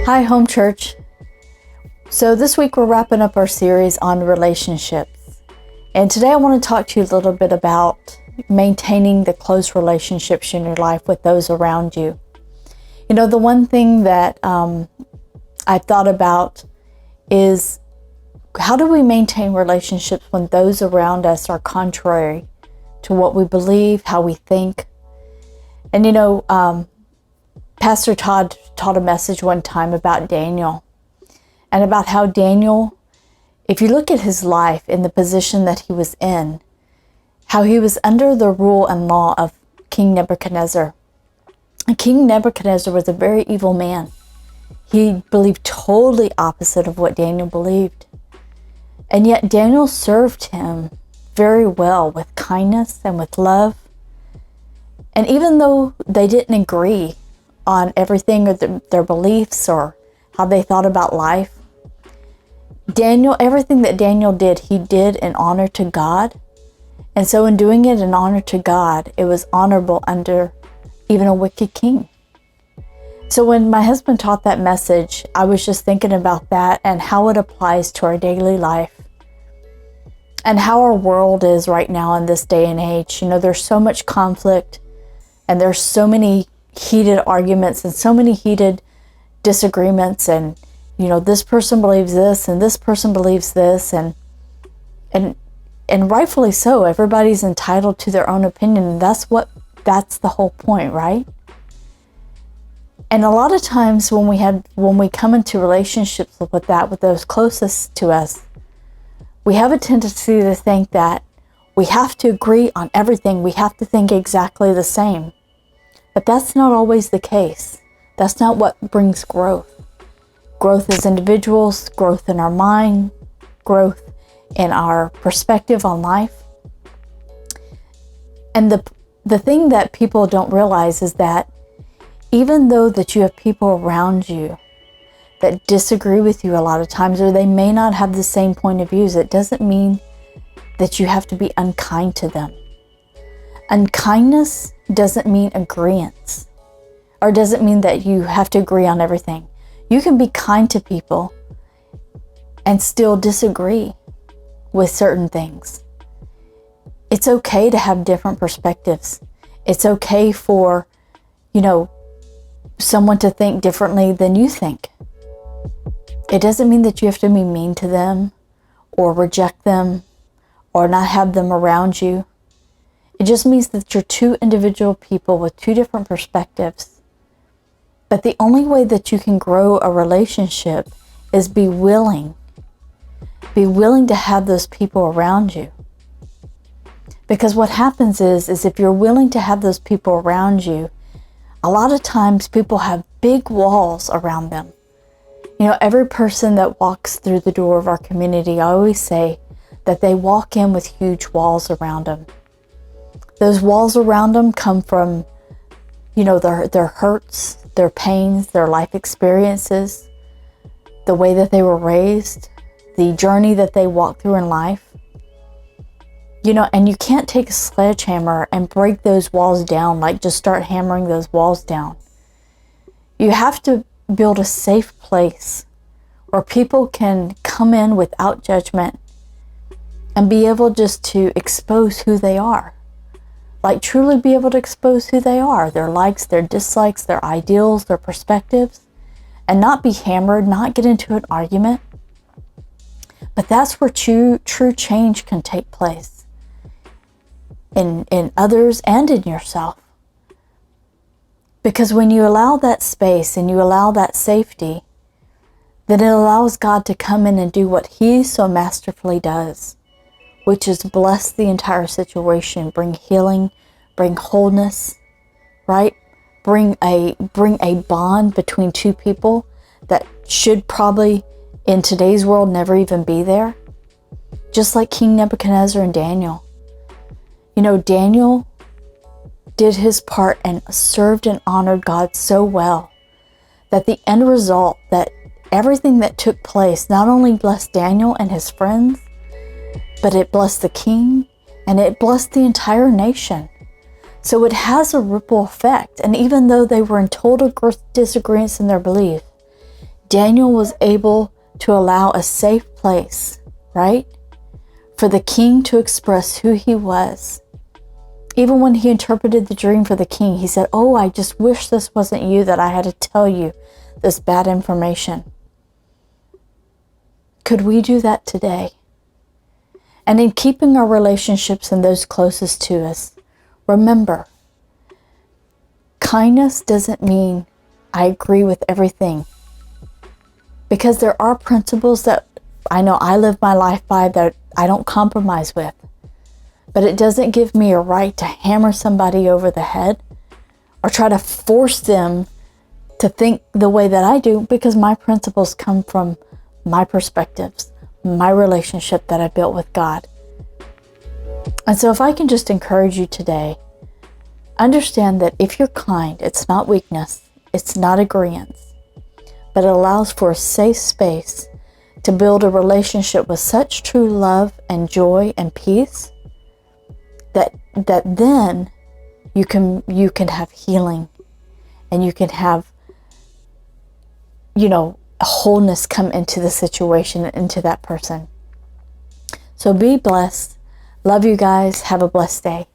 Hi, home church. So this week we're wrapping up our series on relationships. And today I want to talk to you a little bit about maintaining the close relationships in your life with those around you. You know, the one thing that I thought about is, how do we maintain relationships when those around us are contrary to what we believe, how we think? And you know, Pastor Todd taught a message one time about Daniel, and about how Daniel, if you look at his life in the position that he was in, how he was under the rule and law of King Nebuchadnezzar. And King Nebuchadnezzar was a very evil man. He believed totally opposite of what Daniel believed. And yet Daniel served him very well with kindness and with love. And even though they didn't agree on everything or their beliefs or how they thought about life, everything that Daniel did, he did in honor to God. And so in doing it in honor to God, it was honorable under even a wicked king. So when my husband taught that message, I was just thinking about that and how it applies to our daily life and how our world is right now in this day and age. You know, there's so much conflict and there's so many heated arguments and so many heated disagreements, and you know, this person believes this and this person believes this, and rightfully so. Everybody's entitled to their own opinion, and that's the whole point, right? And a lot of times when we come into relationships with those closest to us, we have a tendency to think that we have to agree on everything. We have to think exactly the same. But that's not always the case. That's not what brings growth. Growth as individuals, growth in our mind, growth in our perspective on life. And the thing that people don't realize is that even though that you have people around you that disagree with you a lot of times, or they may not have the same point of views, it doesn't mean that you have to be unkind to them. Unkindness doesn't mean agreeance, or doesn't mean that you have to agree on everything. You can be kind to people and still disagree with certain things. It's okay to have different perspectives. It's okay for, you know, someone to think differently than you think. It doesn't mean that you have to be mean to them or reject them or not have them around you. It just means that you're two individual people with two different perspectives. But the only way that you can grow a relationship is be willing to have those people around you. Because what happens is if you're willing to have those people around you, a lot of times people have big walls around them. You know, every person that walks through the door of our community, I always say that they walk in with huge walls around them. Those walls around them come from, you know, their hurts, their pains, their life experiences, the way that they were raised, the journey that they walked through in life. You know, and you can't take a sledgehammer and break those walls down, like just start hammering those walls down. You have to build a safe place where people can come in without judgment and be able just to expose who they are. Like truly be able to expose who they are, their likes, their dislikes, their ideals, their perspectives, and not be hammered, not get into an argument. But that's where true change can take place in others and in yourself. Because when you allow that space and you allow that safety, then it allows God to come in and do what He so masterfully does, which is bless the entire situation, bring healing, bring wholeness, right? Bring a bond between two people that should probably in today's world never even be there. Just like King Nebuchadnezzar and Daniel. You know, Daniel did his part and served and honored God so well that the end result, that everything that took place not only blessed Daniel and his friends, but it blessed the king and it blessed the entire nation. So it has a ripple effect. And even though they were in total disagreements in their belief, Daniel was able to allow a safe place, right? For the king to express who he was. Even when he interpreted the dream for the king, he said, "Oh, I just wish this wasn't you, that I had to tell you this bad information." Could we do that today? And in keeping our relationships and those closest to us, remember, kindness doesn't mean I agree with everything. Because there are principles that I know I live my life by that I don't compromise with. But it doesn't give me a right to hammer somebody over the head or try to force them to think the way that I do, because my principles come from my perspectives, my relationship that I built with God. And so if I can just encourage you today, understand that if you're kind, it's not weakness, it's not agreeance, but it allows for a safe space to build a relationship with such true love and joy and peace that then you can have healing, and you can have, wholeness come into the situation, into that person. So be blessed. Love you guys. Have a blessed day.